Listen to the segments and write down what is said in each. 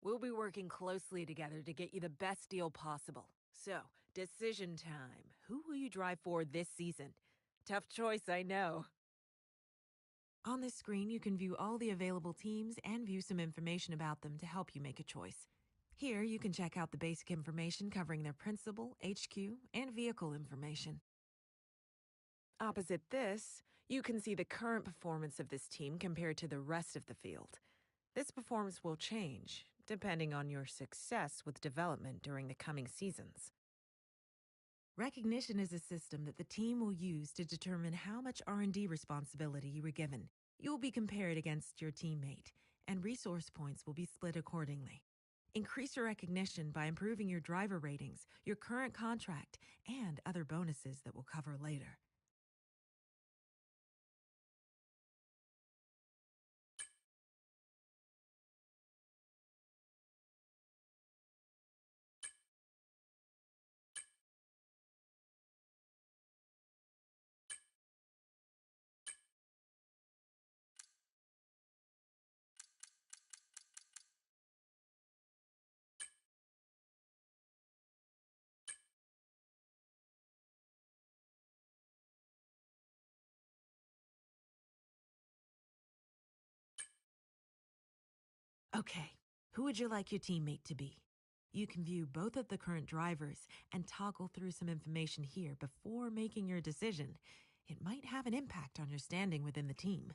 We'll be working closely together to get you the best deal possible. So, decision time. Who will you drive for this season? Tough choice, I know. On this screen, you can view all the available teams and view some information about them to help you make a choice. Here, you can check out the basic information covering their principal, HQ, and vehicle information. Opposite this, you can see the current performance of this team compared to the rest of the field. This performance will change, depending on your success with development during the coming seasons. Recognition is a system that the team will use to determine how much R&D responsibility you were given. You will be compared against your teammate, and resource points will be split accordingly. Increase your recognition by improving your driver ratings, your current contract, and other bonuses that we'll cover later. Okay, who would you like your teammate to be? You can view both of the current drivers and toggle through some information here before making your decision. It might have an impact on your standing within the team.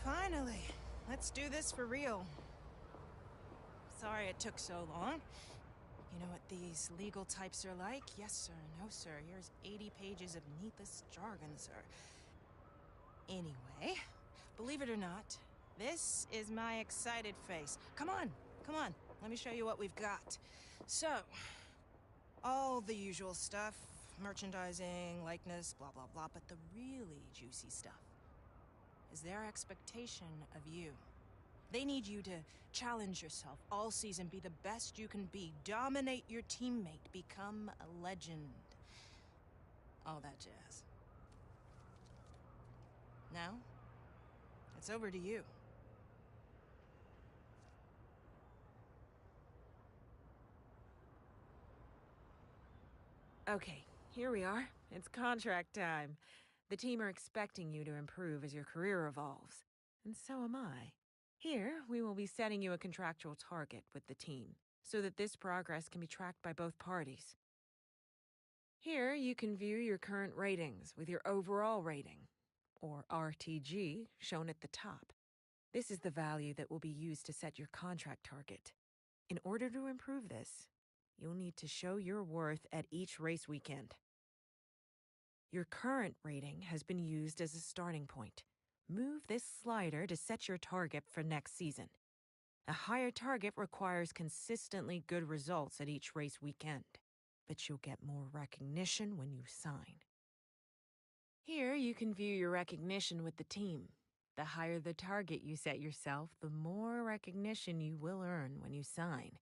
Finally, let's do this for real. Sorry it took so long. You know what these legal types are like? Yes, sir. No, sir. Here's 80 pages of needless jargon, sir. Anyway, believe it or not, this is my excited face. Come on, come on. Let me show you what we've got. So, all the usual stuff. Merchandising, likeness, blah, blah, blah. But the really juicy stuff is their expectation of you. They need you to challenge yourself all season, be the best you can be, dominate your teammate, become a legend. All that jazz. Now, it's over to you. Okay, here we are. It's contract time. The team are expecting you to improve as your career evolves. And so am I. Here, we will be setting you a contractual target with the team, so that this progress can be tracked by both parties. Here, you can view your current ratings with your overall rating, or RTG, shown at the top. This is the value that will be used to set your contract target. In order to improve this, you'll need to show your worth at each race weekend. Your current rating has been used as a starting point. Move this slider to set your target for next season. A higher target requires consistently good results at each race weekend, but you'll get more recognition when you sign. Here, you can view your recognition with the team. The higher the target you set yourself, the more recognition you will earn when you sign.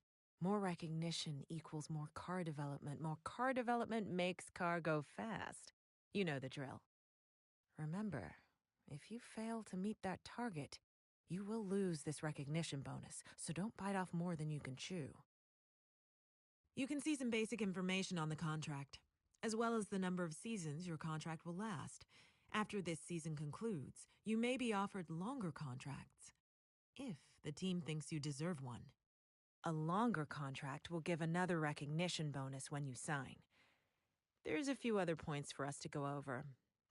More recognition equals more car development. More car development makes car go fast. You know the drill. Remember, if you fail to meet that target, you will lose this recognition bonus, so don't bite off more than you can chew. You can see some basic information on the contract, as well as the number of seasons your contract will last. After this season concludes, you may be offered longer contracts, if the team thinks you deserve one. A longer contract will give another recognition bonus when you sign. There's a few other points for us to go over,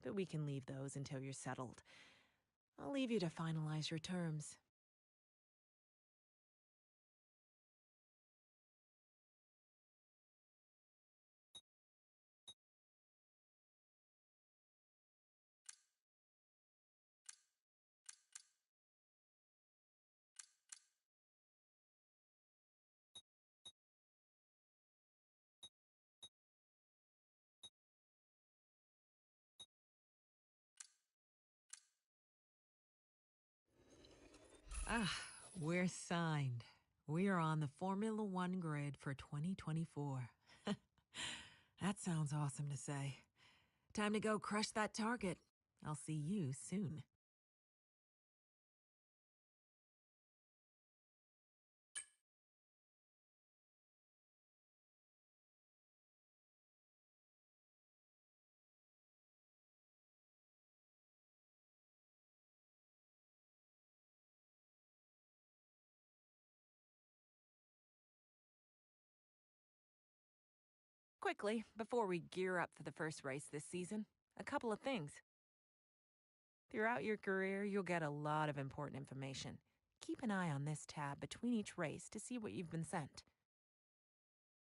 but we can leave those until you're settled. I'll leave you to finalize your terms. Ah, we're signed. We are on the Formula One grid for 2024. That sounds awesome to say. Time to go crush that target. I'll see you soon. Quickly, before we gear up for the first race this season, a couple of things. Throughout your career, you'll get a lot of important information. Keep an eye on this tab between each race to see what you've been sent.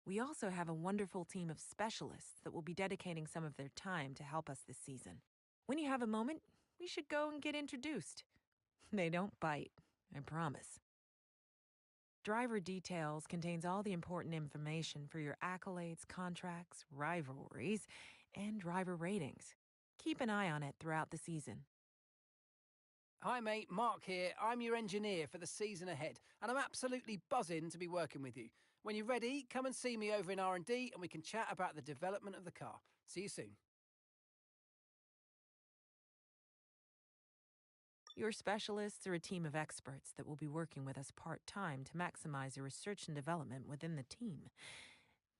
We also have a wonderful team of specialists that will be dedicating some of their time to help us this season. When you have a moment, we should go and get introduced. They don't bite, I promise. Driver Details contains all the important information for your accolades, contracts, rivalries, and driver ratings. Keep an eye on it throughout the season. Hi mate, Mark here. I'm your engineer for the season ahead, and I'm absolutely buzzing to be working with you. When you're ready, come and see me over in R&D and we can chat about the development of the car. See you soon. Your specialists are a team of experts that will be working with us part-time to maximize your research and development within the team.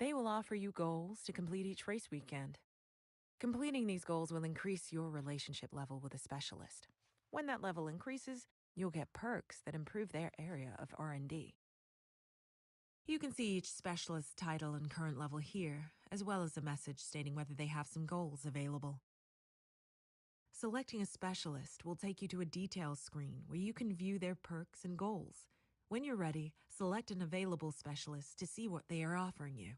They will offer you goals to complete each race weekend. Completing these goals will increase your relationship level with a specialist. When that level increases, you'll get perks that improve their area of R&D. You can see each specialist's title and current level here, as well as a message stating whether they have some goals available. Selecting a specialist will take you to a details screen where you can view their perks and goals. When you're ready, select an available specialist to see what they are offering you.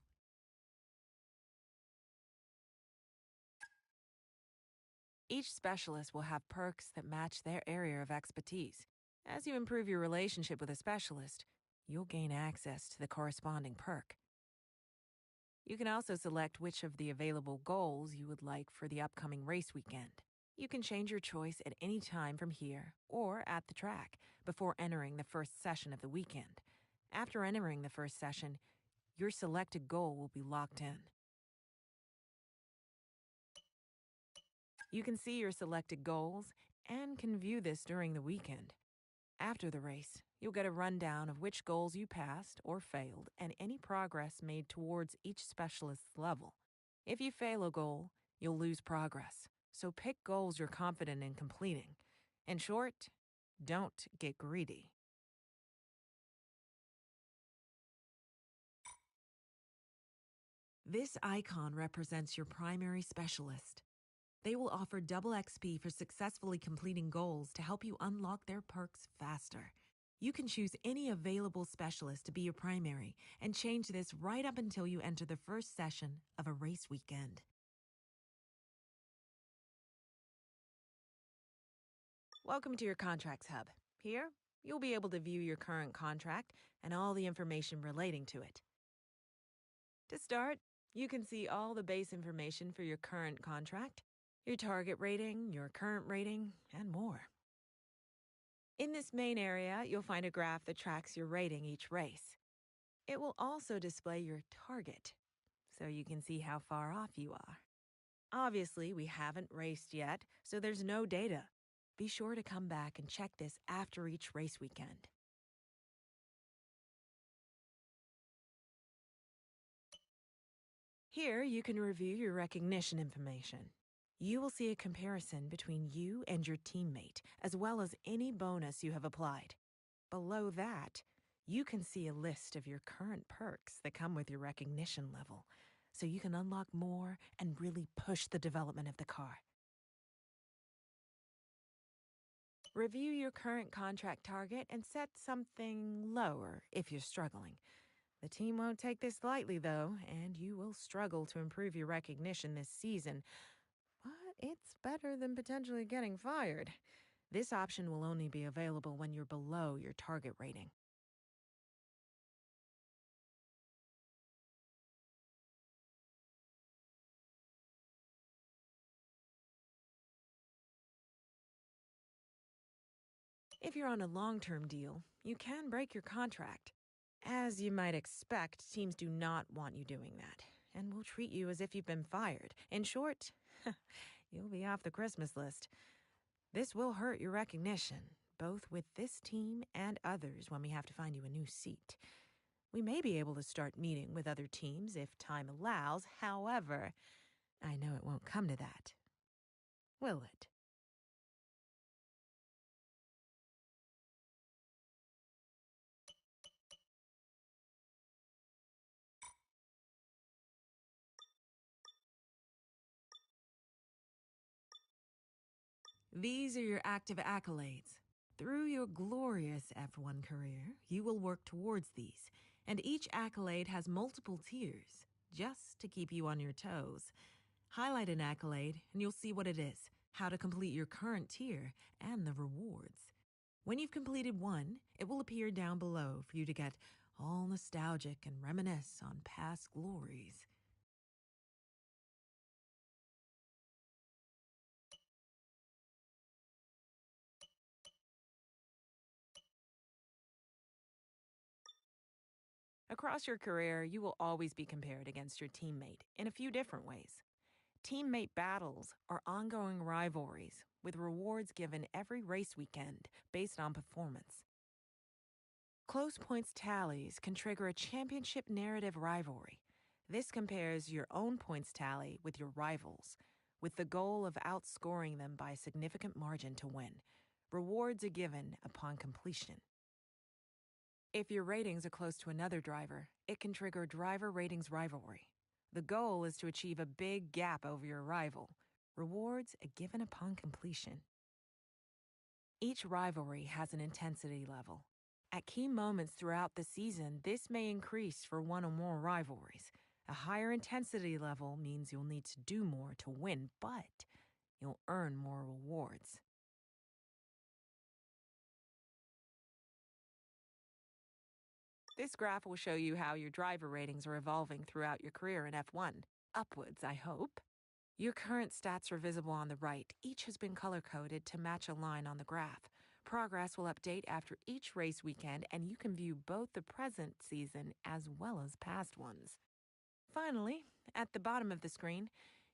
Each specialist will have perks that match their area of expertise. As you improve your relationship with a specialist, you'll gain access to the corresponding perk. You can also select which of the available goals you would like for the upcoming race weekend. You can change your choice at any time from here or at the track before entering the first session of the weekend. After entering the first session, your selected goal will be locked in. You can see your selected goals and can view this during the weekend. After the race, you'll get a rundown of which goals you passed or failed and any progress made towards each specialist's level. If you fail a goal, you'll lose progress, so pick goals you're confident in completing. In short, don't get greedy. This icon represents your primary specialist. They will offer double XP for successfully completing goals to help you unlock their perks faster. You can choose any available specialist to be your primary and change this right up until you enter the first session of a race weekend. Welcome to your Contracts Hub. Here, you'll be able to view your current contract and all the information relating to it. To start, you can see all the base information for your current contract, your target rating, your current rating, and more. In this main area, you'll find a graph that tracks your rating each race. It will also display your target, so you can see how far off you are. Obviously, we haven't raced yet, so there's no data. Be sure to come back and check this after each race weekend. Here, you can review your recognition information. You will see a comparison between you and your teammate, as well as any bonus you have applied. Below that, you can see a list of your current perks that come with your recognition level, so you can unlock more and really push the development of the car. Review your current contract target and set something lower if you're struggling. The team won't take this lightly, though, and you will struggle to improve your recognition this season. But it's better than potentially getting fired. This option will only be available when you're below your target rating. If you're on a long-term deal, you can break your contract. As you might expect, teams do not want you doing that, and will treat you as if you've been fired. In short, you'll be off the Christmas list. This will hurt your recognition, both with this team and others when we have to find you a new seat. We may be able to start meeting with other teams if time allows. However, I know it won't come to that. Will it? These are your active accolades. Through your glorious F1 career, you will work towards these, and each accolade has multiple tiers, just to keep you on your toes. Highlight an accolade, and you'll see what it is, how to complete your current tier, and the rewards. When you've completed one, it will appear down below for you to get all nostalgic and reminisce on past glories. Across your career, you will always be compared against your teammate in a few different ways. Teammate battles are ongoing rivalries with rewards given every race weekend based on performance. Close points tallies can trigger a championship narrative rivalry. This compares your own points tally with your rivals, with the goal of outscoring them by a significant margin to win. Rewards are given upon completion. If your ratings are close to another driver, it can trigger driver ratings rivalry. The goal is to achieve a big gap over your rival. Rewards are given upon completion. Each rivalry has an intensity level. At key moments throughout the season, this may increase for one or more rivalries. A higher intensity level means you'll need to do more to win, but you'll earn more rewards. This graph will show you how your driver ratings are evolving throughout your career in F1. Upwards, I hope. Your current stats are visible on the right. Each has been color-coded to match a line on the graph. Progress will update after each race weekend, and you can view both the present season as well as past ones. Finally, at the bottom of the screen,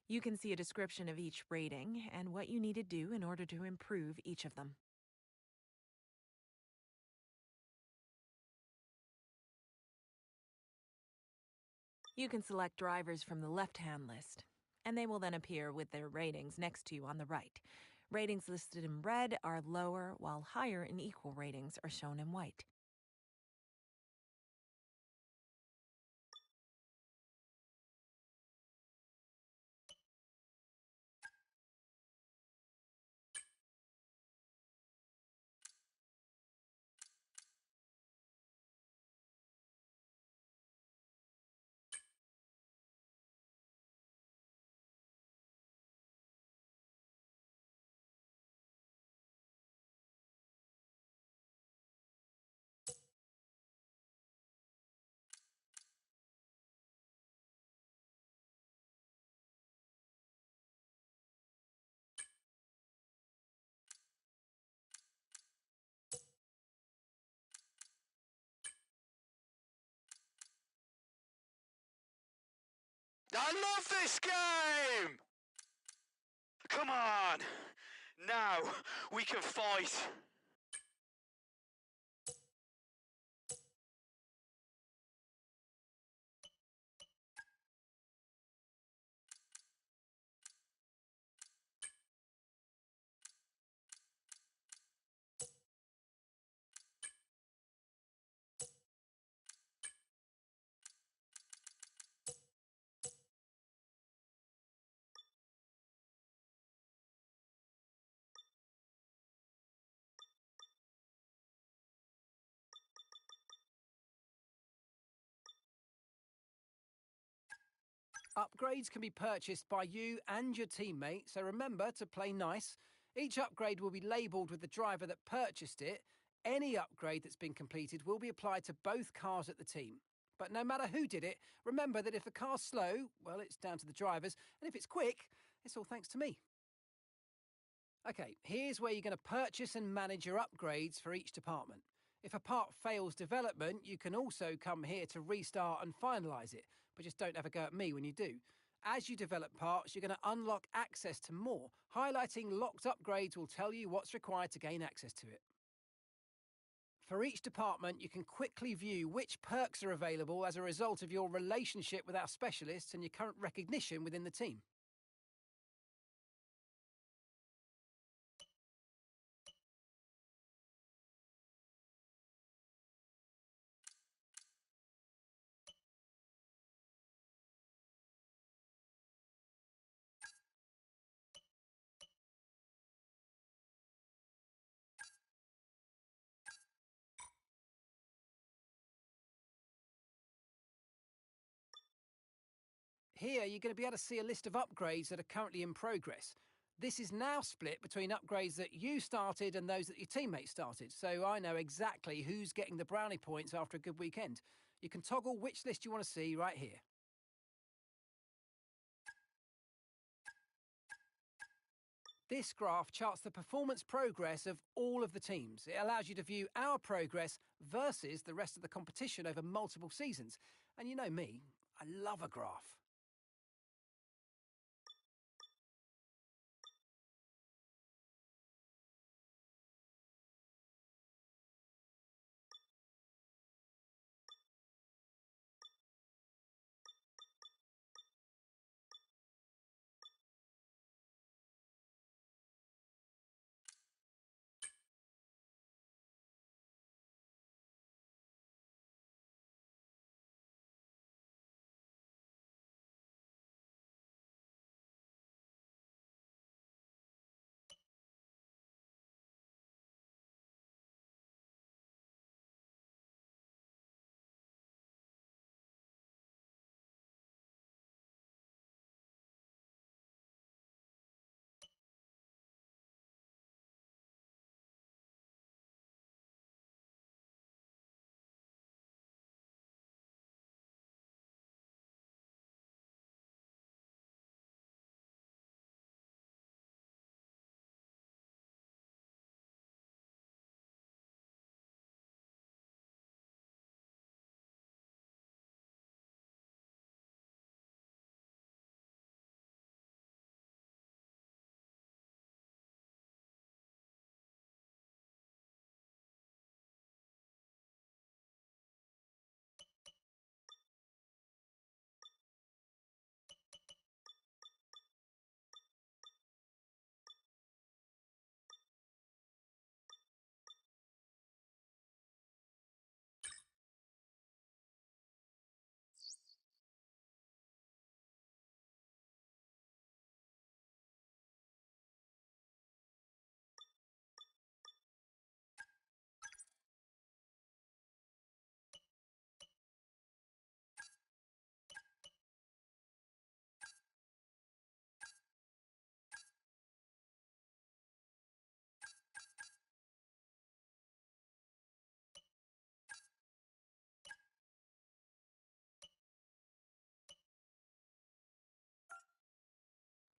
you can see a description of each rating and what you need to do in order to improve each of them. You can select drivers from the left-hand list, and they will then appear with their ratings next to you on the right. Ratings listed in red are lower, while higher and equal ratings are shown in white. I love this game! Come on! Now we can fight! Upgrades can be purchased by you and your teammate, so remember to play nice. Each upgrade will be labelled with the driver that purchased it. Any upgrade that's been completed will be applied to both cars at the team. But no matter who did it, remember that if the car's slow, well, it's down to the drivers, and if it's quick, it's all thanks to me. Okay, here's where you're going to purchase and manage your upgrades for each department. If a part fails development, you can also come here to restart and finalise it, but just don't have a go at me when you do. As you develop parts, you're going to unlock access to more. Highlighting locked upgrades will tell you what's required to gain access to it. For each department, you can quickly view which perks are available as a result of your relationship with our specialists and your current recognition within the team. Here, you're going to be able to see a list of upgrades that are currently in progress. This is now split between upgrades that you started and those that your teammates started, so I know exactly who's getting the brownie points after a good weekend. You can toggle which list you want to see right here. This graph charts the performance progress of all of the teams. It allows you to view our progress versus the rest of the competition over multiple seasons. And you know me, I love a graph.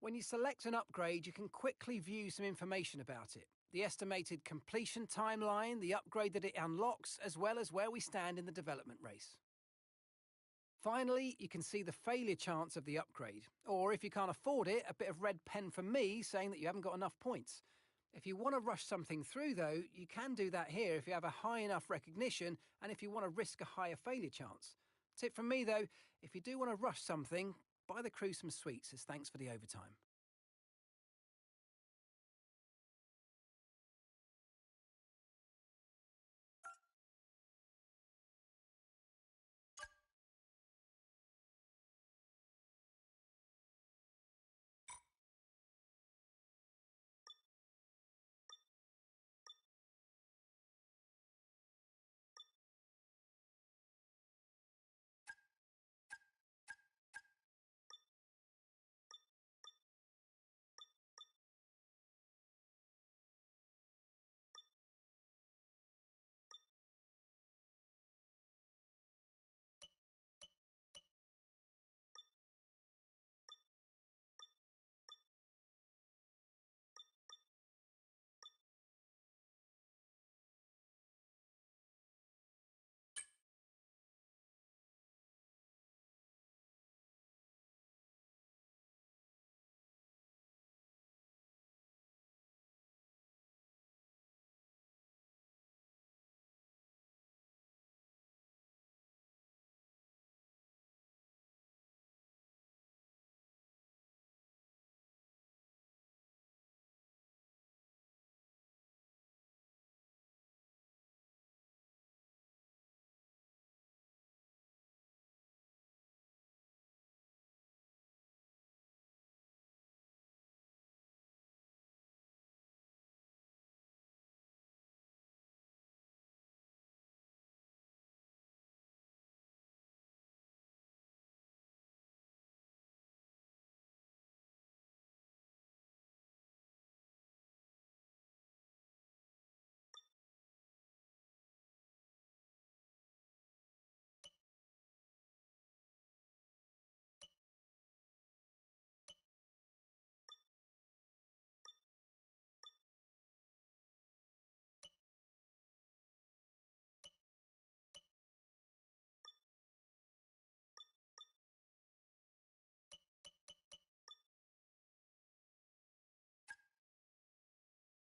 When you select an upgrade, you can quickly view some information about it. The estimated completion timeline, the upgrade that it unlocks, as well as where we stand in the development race. Finally, you can see the failure chance of the upgrade, or if you can't afford it, a bit of red pen from me saying that you haven't got enough points. If you want to rush something through though, you can do that here if you have a high enough recognition and if you want to risk a higher failure chance. Tip from me though, if you do want to rush something, buy the crew some sweets as thanks for the overtime.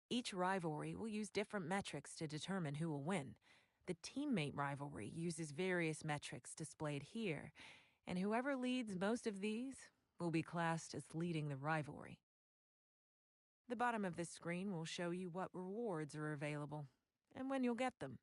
Each rivalry will use different metrics to determine who will win. The teammate rivalry uses various metrics displayed here, and whoever leads most of these will be classed as leading the rivalry. The bottom of this screen will show you what rewards are available and when you'll get them.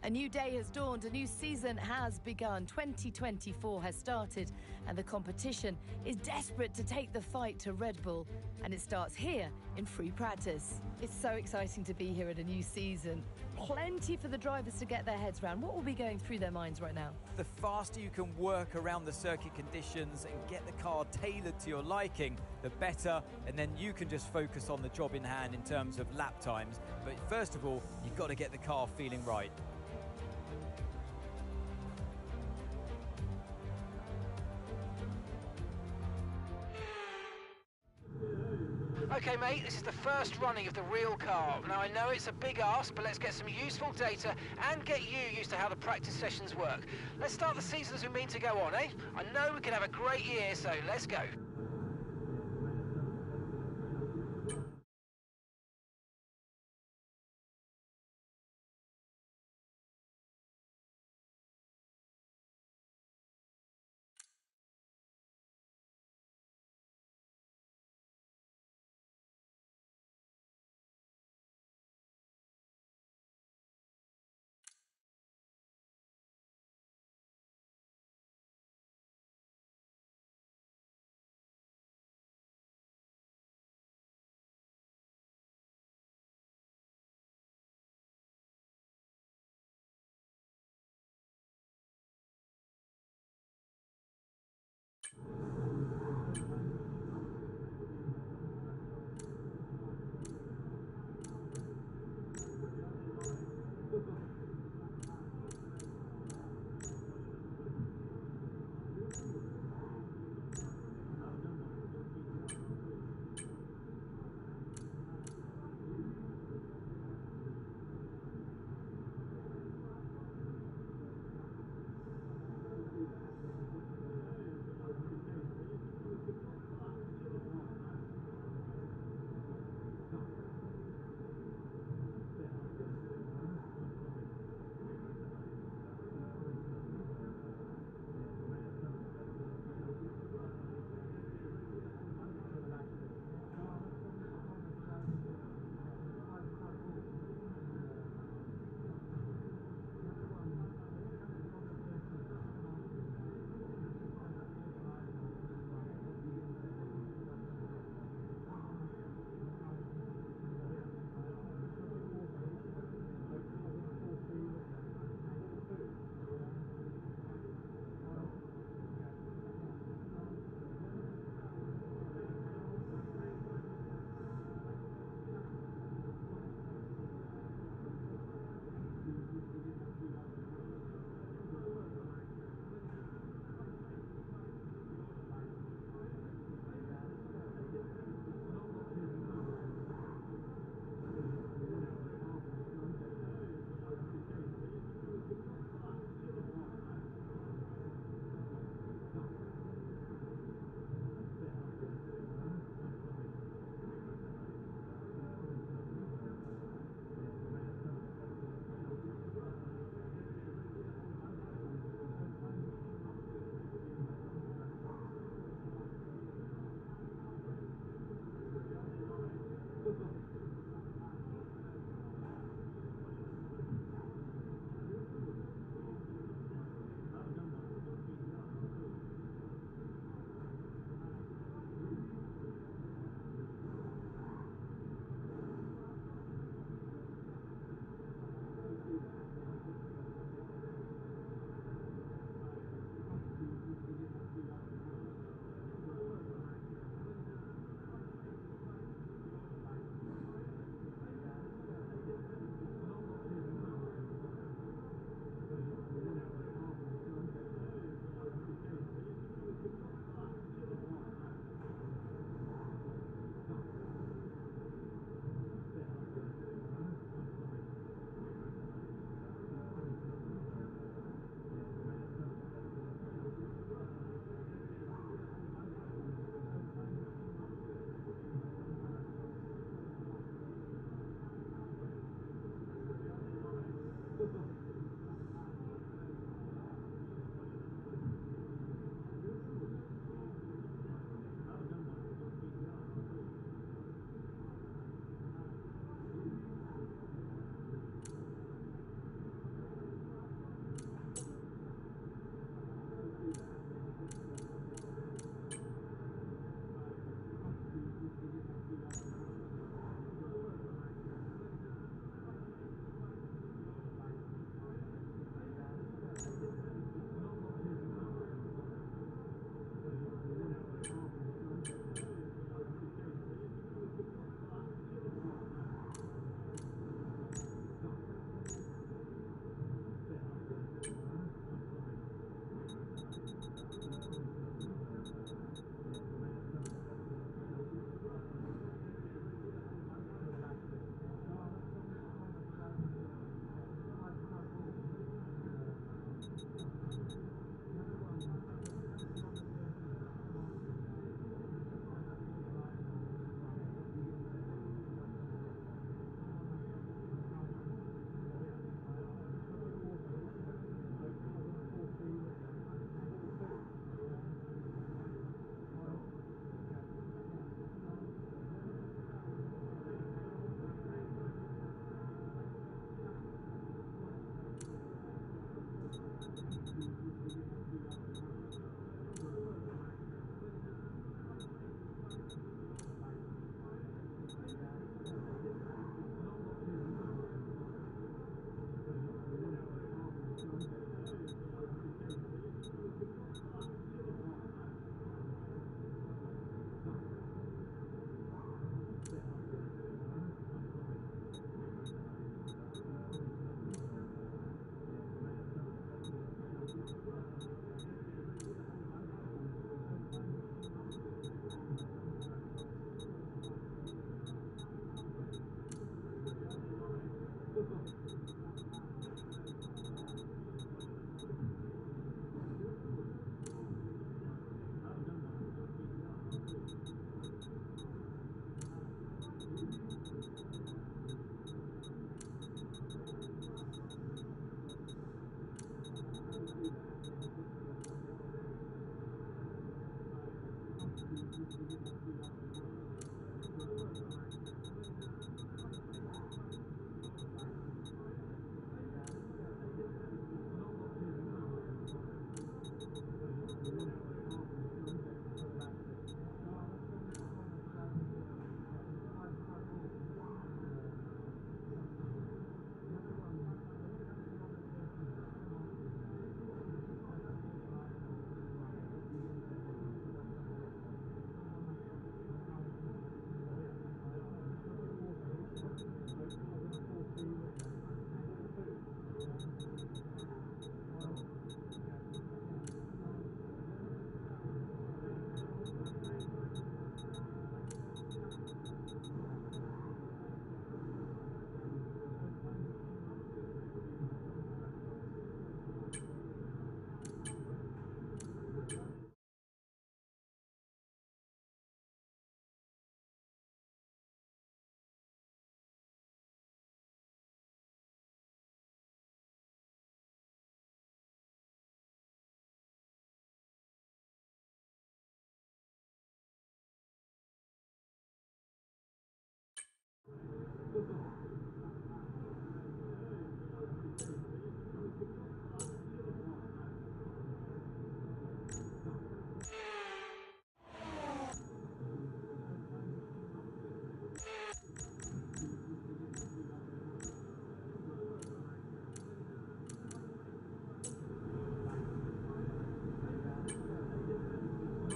A new day has dawned, a new season has begun. 2024 has started, and the competition is desperate to take the fight to Red Bull. And it starts here in free practice. It's so exciting to be here at a new season. Plenty for the drivers to get their heads around. What will be going through their minds right now? The faster you can work around the circuit conditions and get the car tailored to your liking, the better. And then you can just focus on the job in hand in terms of lap times. But first of all, you've got to get the car feeling right. Okay, mate, this is the first running of the real car. Now, I know it's a big ask, but let's get some useful data and get you used to how the practice sessions work. Let's start the season as we mean to go on, eh? I know we can have a great year, so let's go.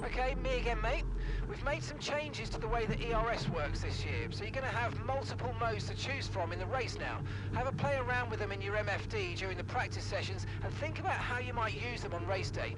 Okay, me again, mate. We've made some changes to the way that ERS works this year, so you're going to have multiple modes to choose from in the race now. Have a play around with them in your MFD during the practice sessions and think about how you might use them on race day.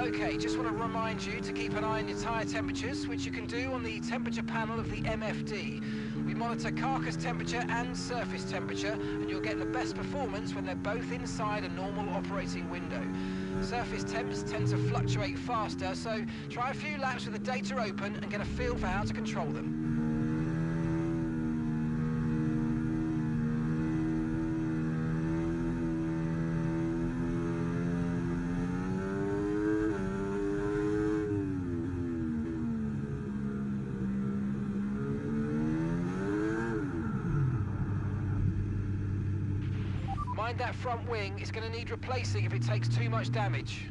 Okay, just want to remind you to keep an eye on your tyre temperatures, which you can do on the temperature panel of the MFD. We monitor carcass temperature and surface temperature, and you'll get the best performance when they're both inside a normal operating window. Surface temps tend to fluctuate faster, so try a few laps with the data open and get a feel for how to control them. Mind that front wing, it's going to need replacing if it takes too much damage.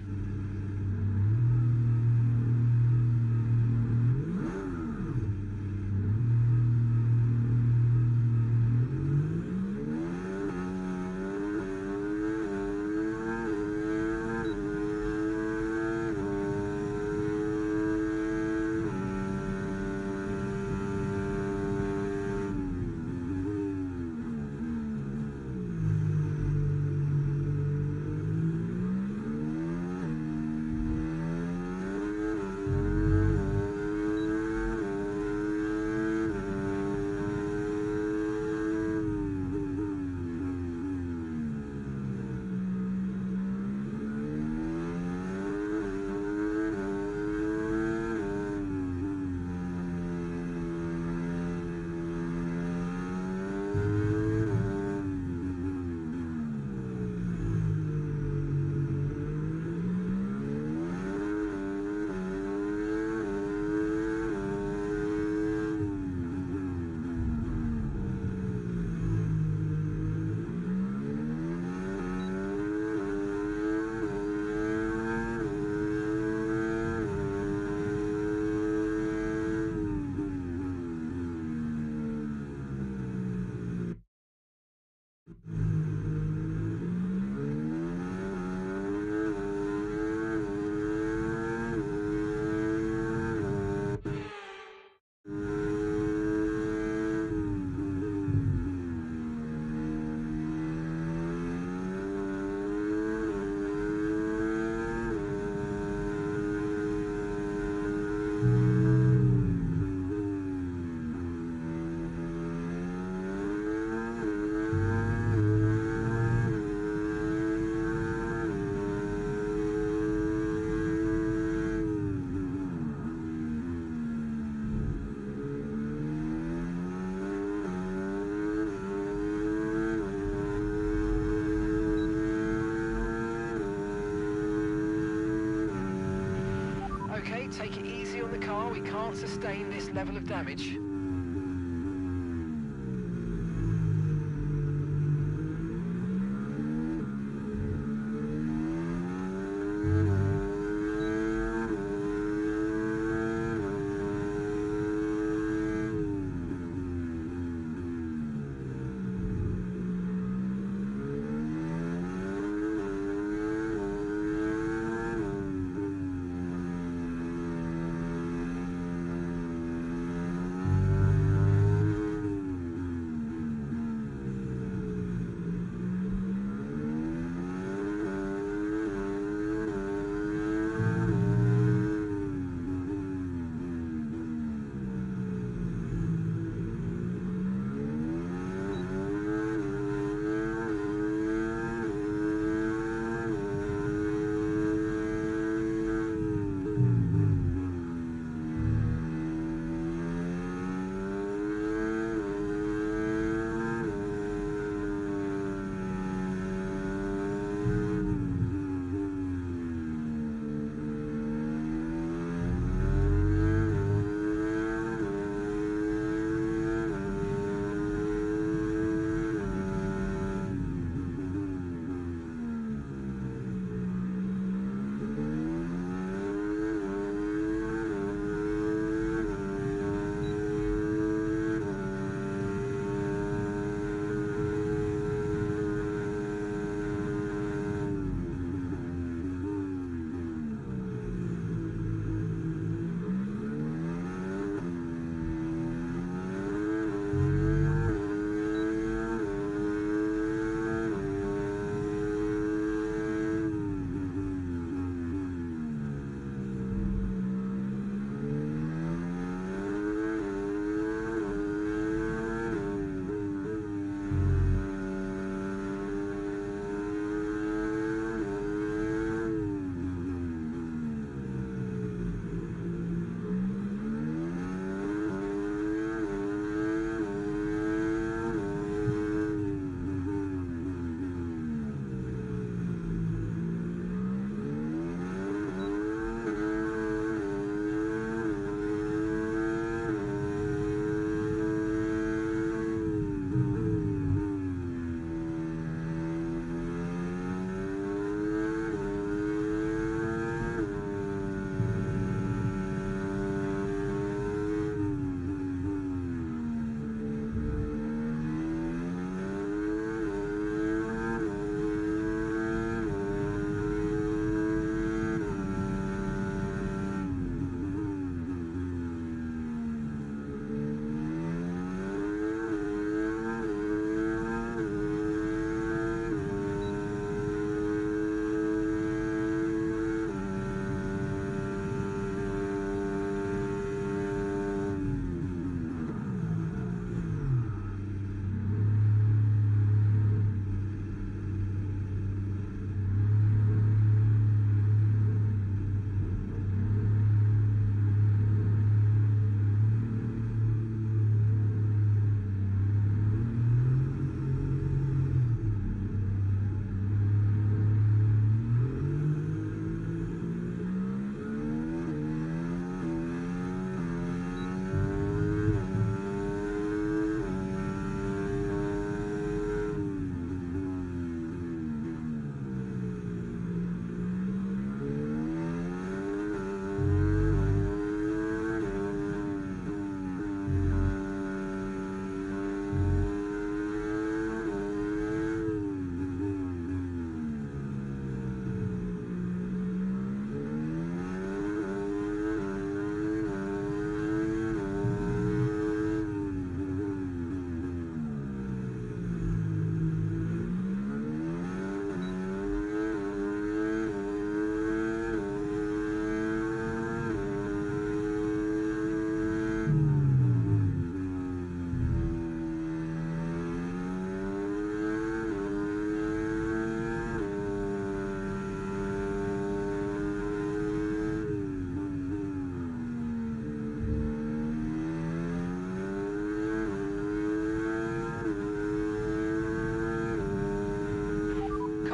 Okay, take it easy on the car. We can't sustain this level of damage.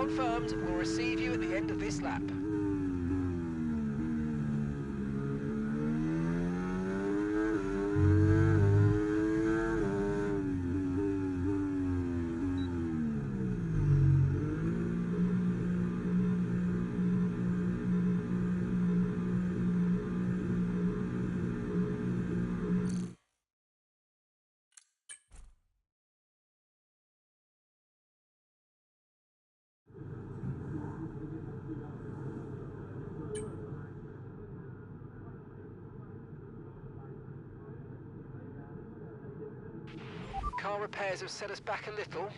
confirmed. We'll receive you at the end of this lap. Car repairs have set us back a little.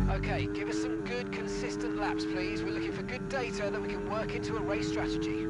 Okay, give us some good, consistent laps, please. We're looking for good data that we can work into a race strategy.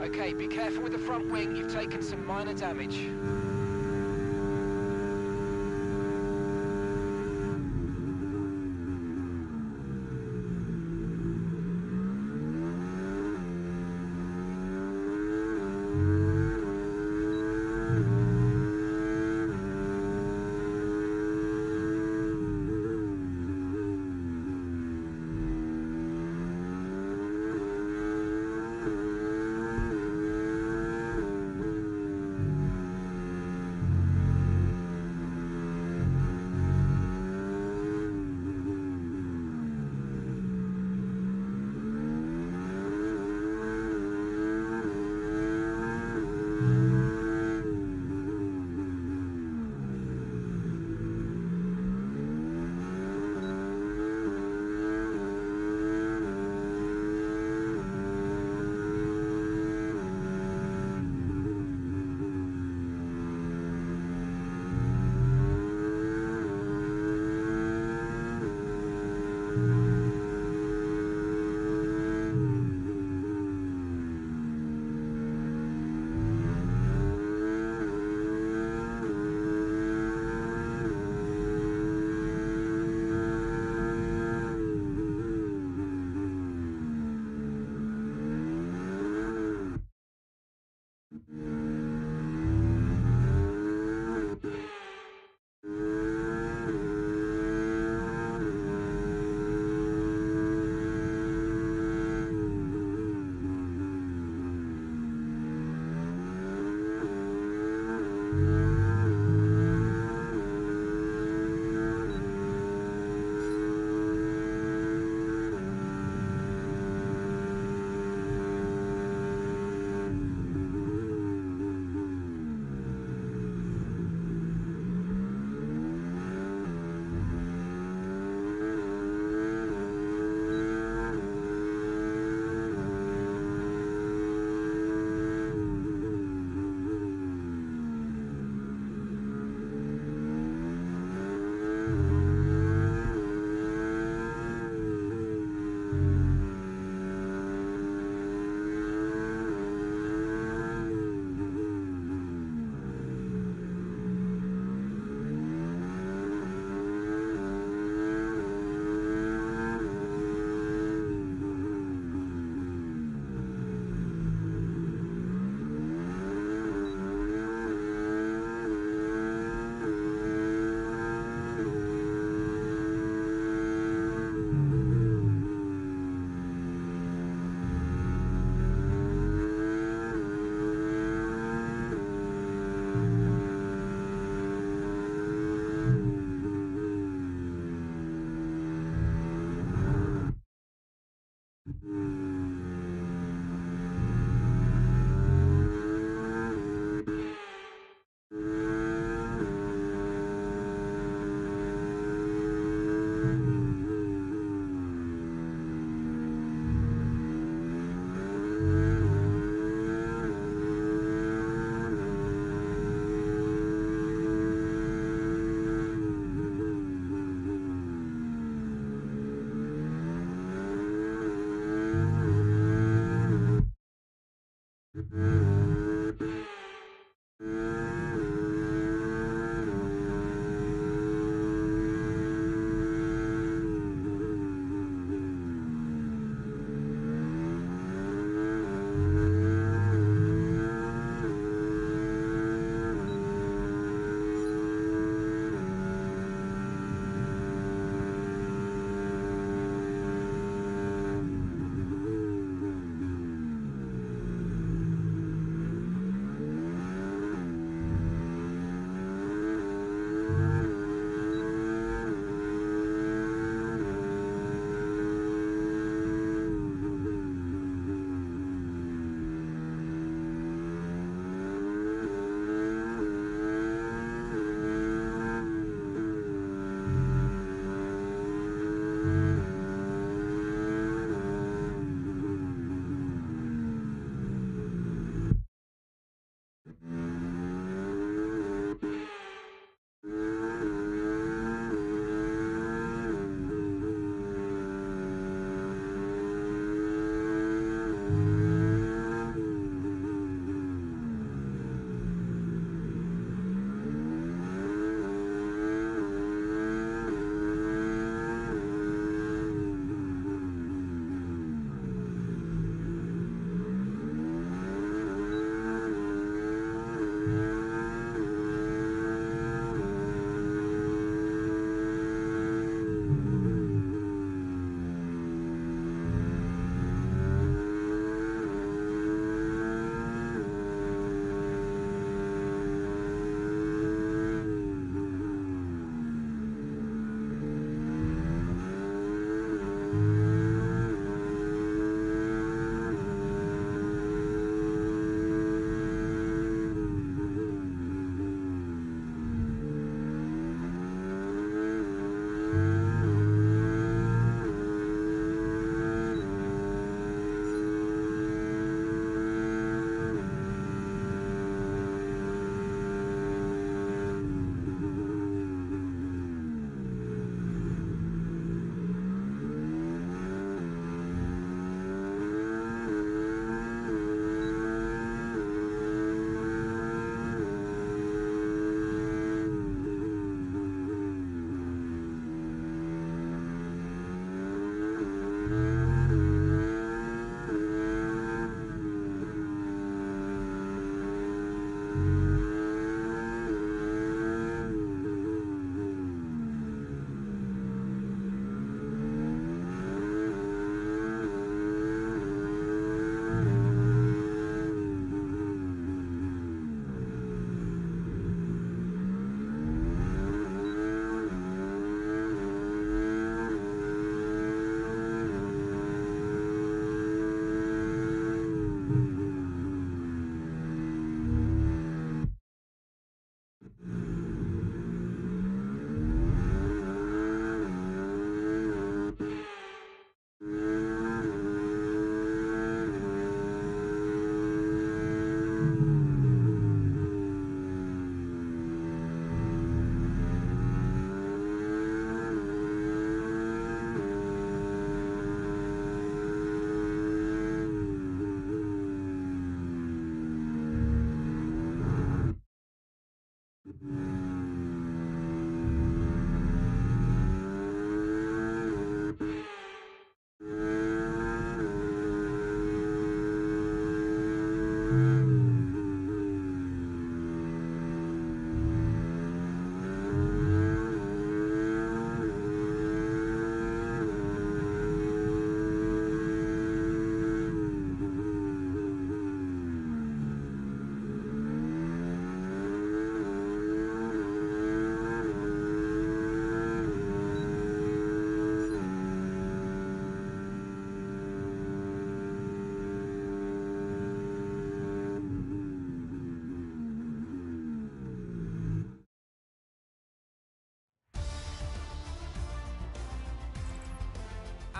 Okay, be careful with the front wing. You've taken some minor damage.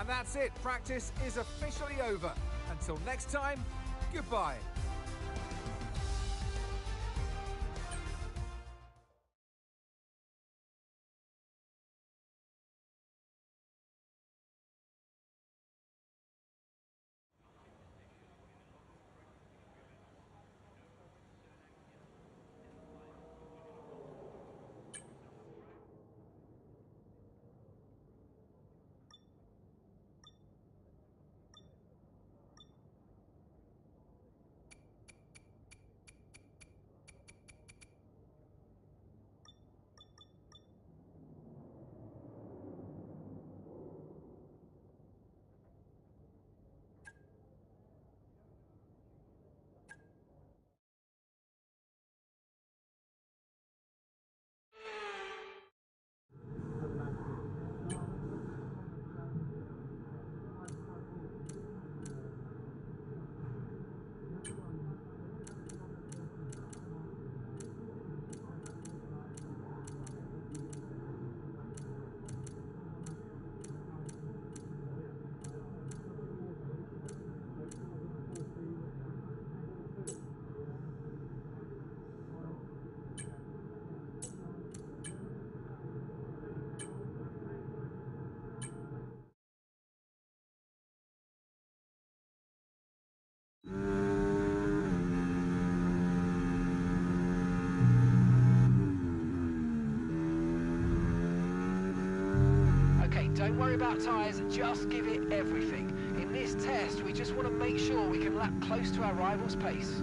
And that's it. Practice is officially over. Until next time, goodbye. Don't worry about tyres, just give it everything. In this test, we just want to make sure we can lap close to our rival's pace.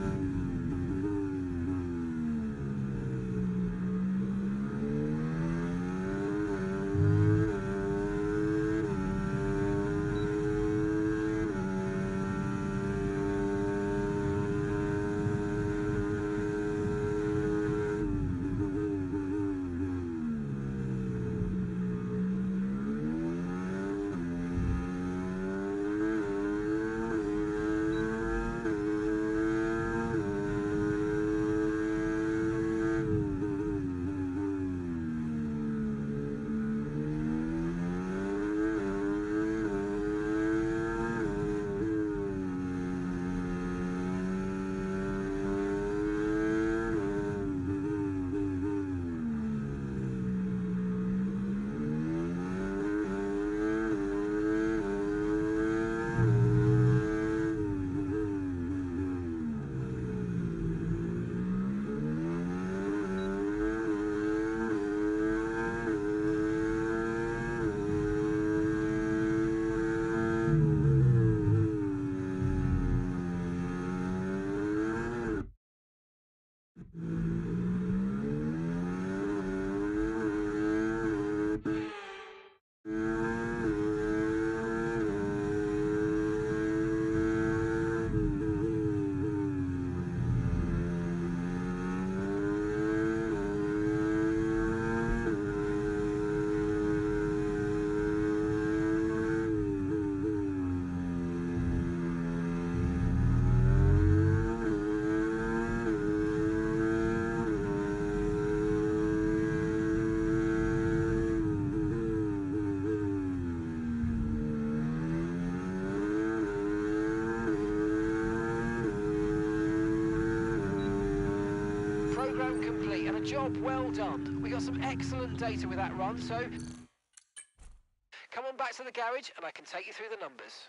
Program complete and a job well done. We got some excellent data with that run, so come on back to the garage and I can take you through the numbers.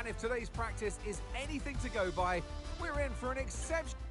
And if today's practice is anything to go by, we're in for an exceptional...